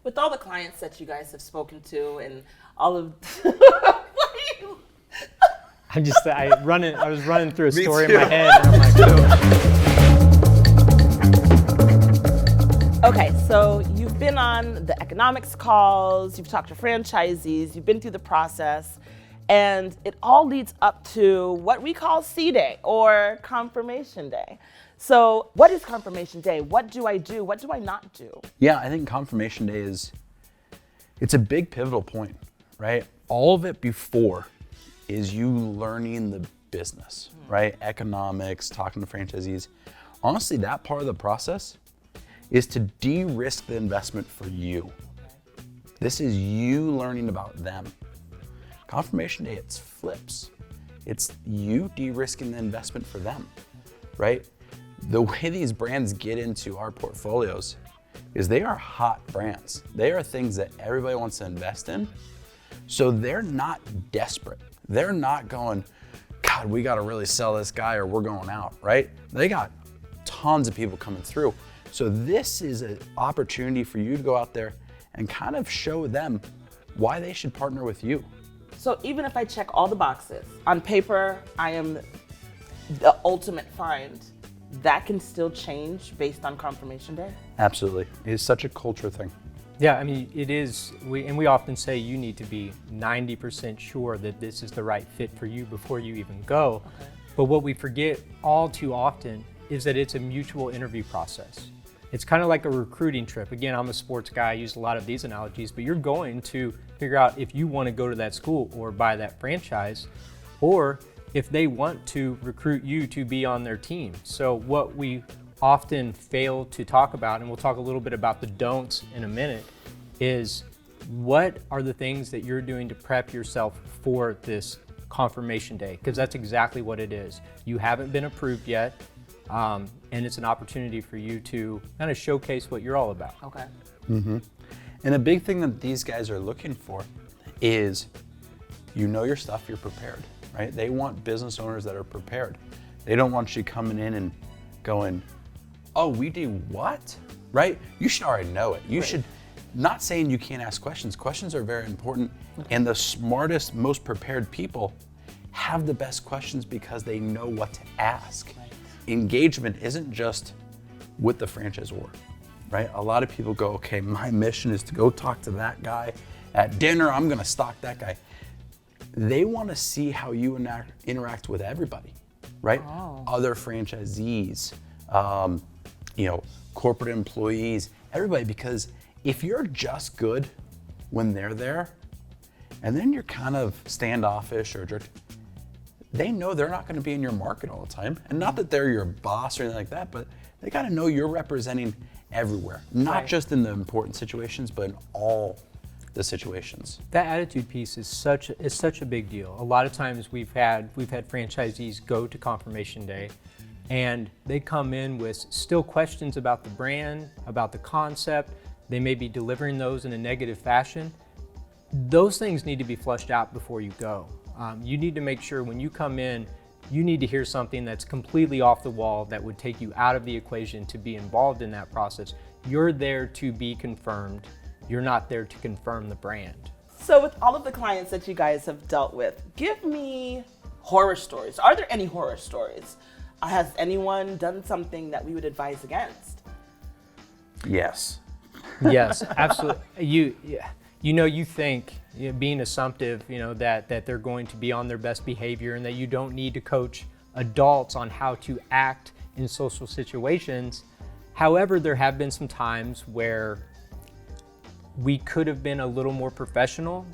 with all the clients that you guys have spoken to and all of I was running through a Me story too. in my head, and I'm like, oh. Okay, so you've been on the economics calls, you've talked to franchisees, you've been through the process, and it all leads up to what we call C-Day or Confirmation Day. So what is Confirmation Day? What do I do? What do I not do? Yeah, I think Confirmation Day it's a big pivotal point, right? All of it before is you learning the business, right? Economics, talking to franchisees. Honestly, that part of the process is to de-risk the investment for you. This is you learning about them. Confirmation Day, it's flips. It's you de-risking the investment for them, right? The way these brands get into our portfolios is they are hot brands. They are things that everybody wants to invest in. So they're not desperate. They're not going, God, we got to really sell this guy or we're going out, right? They got tons of people coming through. So this is an opportunity for you to go out there and kind of show them why they should partner with you. So even if I check all the boxes, on paper, I am the ultimate find, that can still change based on Confirmation Day? Absolutely. It's such a culture thing. Yeah, I mean, it is, we often say you need to be 90% sure that this is the right fit for you before you even go. Okay. But what we forget all too often is that it's a mutual interview process. It's kind of like a recruiting trip. Again, I'm a sports guy, I use a lot of these analogies, but you're going to figure out if you want to go to that school or buy that franchise, or if they want to recruit you to be on their team. So what we often fail to talk about, and we'll talk a little bit about the don'ts in a minute, is what are the things that you're doing to prep yourself for this Confirmation Day? Because that's exactly what it is. You haven't been approved yet, and it's an opportunity for you to kind of showcase what you're all about. Okay. Mm-hmm. And a big thing that these guys are looking for is you know your stuff, you're prepared, right? They want business owners that are prepared. They don't want you coming in and going, oh, we do what? Right? You should already know it. You should, not saying you can't ask questions. Questions are very important. And the smartest, most prepared people have the best questions because they know what to ask. Right. Engagement isn't just with the franchisor, right? A lot of people go, okay, my mission is to go talk to that guy at dinner. I'm going to stalk that guy. They want to see how you interact with everybody, right? Oh. Other franchisees, corporate employees, everybody, because if you're just good when they're there, and then you're kind of standoffish or jerk, they know they're not going to be in your market all the time. And not that they're your boss or anything like that, but they got to know you're representing everywhere, not just in the important situations, but in all the situations. That attitude piece is such a big deal. A lot of times we've had franchisees go to Confirmation Day and they come in with still questions about the brand, about the concept. They may be delivering those in a negative fashion. Those things need to be flushed out before you go. You need to make sure when you come in, you need to hear something that's completely off the wall that would take you out of the equation to be involved in that process. You're there to be confirmed. You're not there to confirm the brand. So with all of the clients that you guys have dealt with, give me horror stories. Are there any horror stories? Has anyone done something that we would advise against? Yes. Yes, absolutely. You think, being assumptive, that they're going to be on their best behavior and that you don't need to coach adults on how to act in social situations. However, there have been some times where we could have been a little more professional.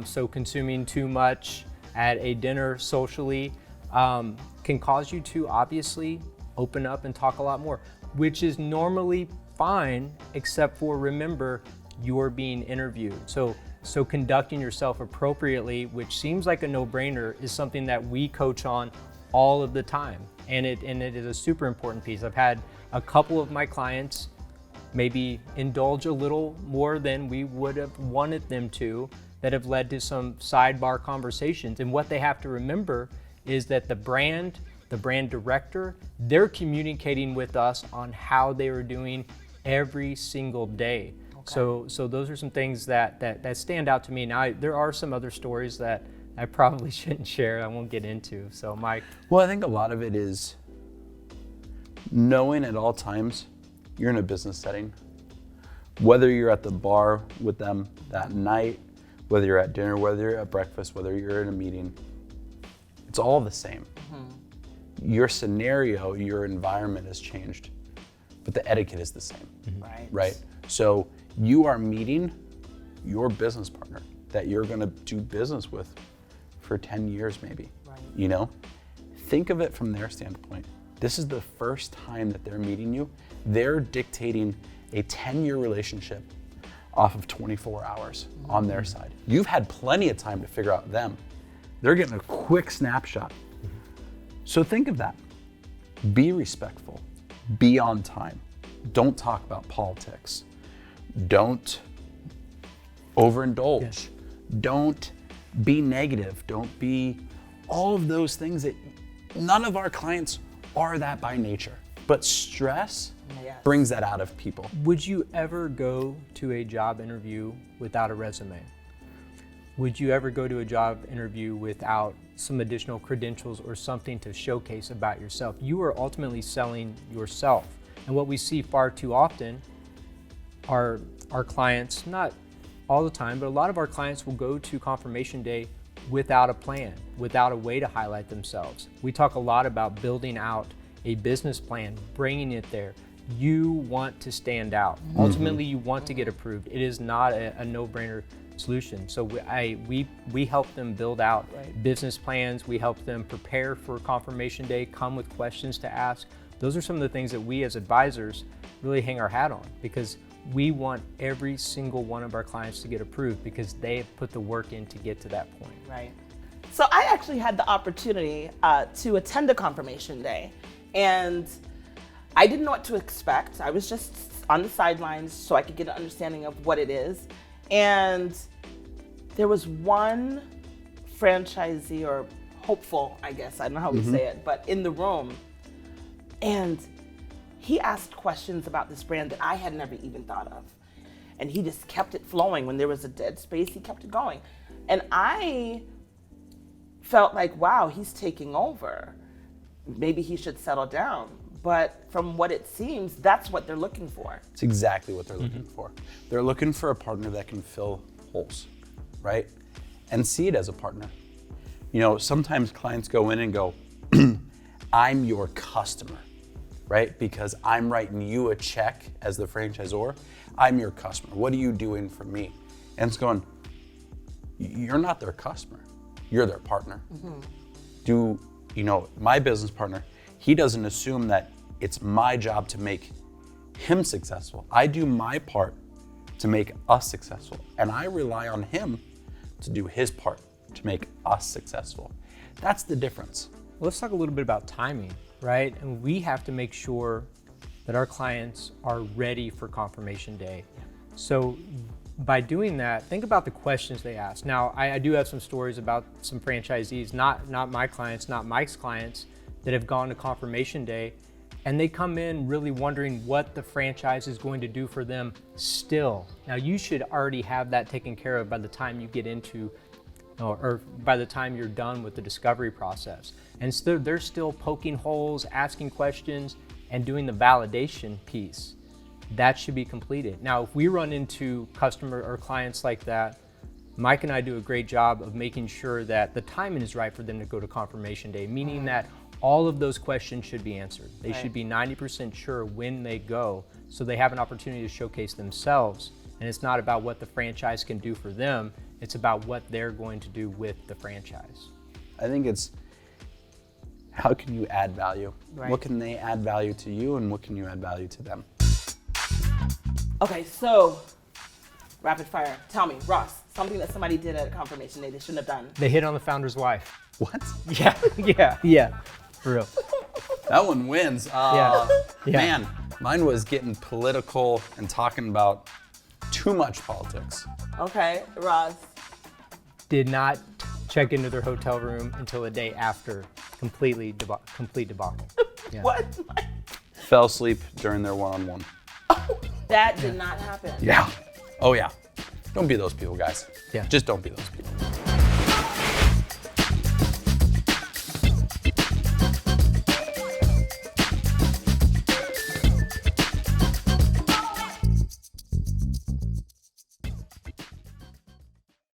So consuming too much at a dinner socially can cause you to obviously open up and talk a lot more, which is normally fine, except for remember, you're being interviewed. So conducting yourself appropriately, which seems like a no-brainer, is something that we coach on all of the time. And it is a super important piece. I've had a couple of my clients maybe indulge a little more than we would have wanted them to, that have led to some sidebar conversations. And what they have to remember is that the brand director, they're communicating with us on how they are doing every single day. So those are some things that stand out to me. Now, there are some other stories that I probably shouldn't share. I won't get into. So, Mike. Well, I think a lot of it is knowing at all times you're in a business setting. Whether you're at the bar with them that night, whether you're at dinner, whether you're at breakfast, whether you're in a meeting, it's all the same. Your scenario, your environment has changed, but the etiquette is the same. Right? So you are meeting your business partner that you're gonna do business with for 10 years maybe, you know? Think of it from their standpoint. This is the first time that they're meeting you. They're dictating a 10-year relationship off of 24 hours on their side. You've had plenty of time to figure out them. They're getting a quick snapshot. So think of that. Be respectful, be on time. Don't talk about politics. Don't overindulge. Don't be negative. Don't be all of those things that none of our clients are that by nature. But stress brings that out of people. Would you ever go to a job interview without a resume? Would you ever go to a job interview without some additional credentials or something to showcase about yourself? You are ultimately selling yourself. And what we see far too often are our clients, not all the time, but a lot of our clients will go to confirmation day without a plan, without a way to highlight themselves. We talk a lot about building out a business plan, bringing it there. You want to stand out. Ultimately, you want to get approved. It is not a no-brainer solution. So we help them build out business plans. We help them prepare for confirmation day, come with questions to ask. Those are some of the things that we as advisors really hang our hat on, because we want every single one of our clients to get approved because they have put the work in to get to that point. Right. So I actually had the opportunity to attend a confirmation day, and I didn't know what to expect. I was just on the sidelines so I could get an understanding of what it is. And there was one franchisee, or hopeful, I guess, I don't know how we say it, but in the room. And he asked questions about this brand that I had never even thought of. And he just kept it flowing. When there was a dead space, he kept it going. And I felt like, wow, he's taking over. Maybe he should settle down. But from what it seems, that's what they're looking for. It's exactly what they're looking for. They're looking for a partner that can fill holes, right? And see it as a partner. You know, sometimes clients go in and go, I'm your customer, right? Because I'm writing you a check as the franchisor. I'm your customer. What are you doing for me? And it's going, you're not their customer. You're their partner. My business partner, he doesn't assume that it's my job to make him successful. I do my part to make us successful. And I rely on him to do his part to make us successful. That's the difference. Let's talk a little bit about timing, right? And we have to make sure that our clients are ready for confirmation day. So by doing that, think about the questions they ask. Now, I do have some stories about some franchisees, not my clients, not Mike's clients, that have gone to confirmation day, and they come in really wondering what the franchise is going to do for them still. Now, you should already have that taken care of by the time you get into, or by the time you're done with the discovery process. And so they're still poking holes, asking questions, and doing the validation piece. That should be completed. Now, if we run into customer or clients like that, Mike and I do a great job of making sure that the timing is right for them to go to confirmation day, meaning that all of those questions should be answered. They should be 90% sure when they go, so they have an opportunity to showcase themselves. And it's not about what the franchise can do for them, it's about what they're going to do with the franchise. I think it's, how can you add value? What can they add value to you, and what can you add value to them? Okay, so rapid fire. Tell me, Ross, something that somebody did at a confirmation day they shouldn't have done. They hit on the founder's wife. What? Yeah, for real. That one wins. Yeah. Man, mine was getting political and talking about too much politics. Okay, Ross. Did not check into their hotel room until a day after complete debacle. Yeah. What? Fell asleep during their one-on-one. That did not happen. Yeah. Oh yeah. Don't be those people, guys. Yeah. Just don't be those people.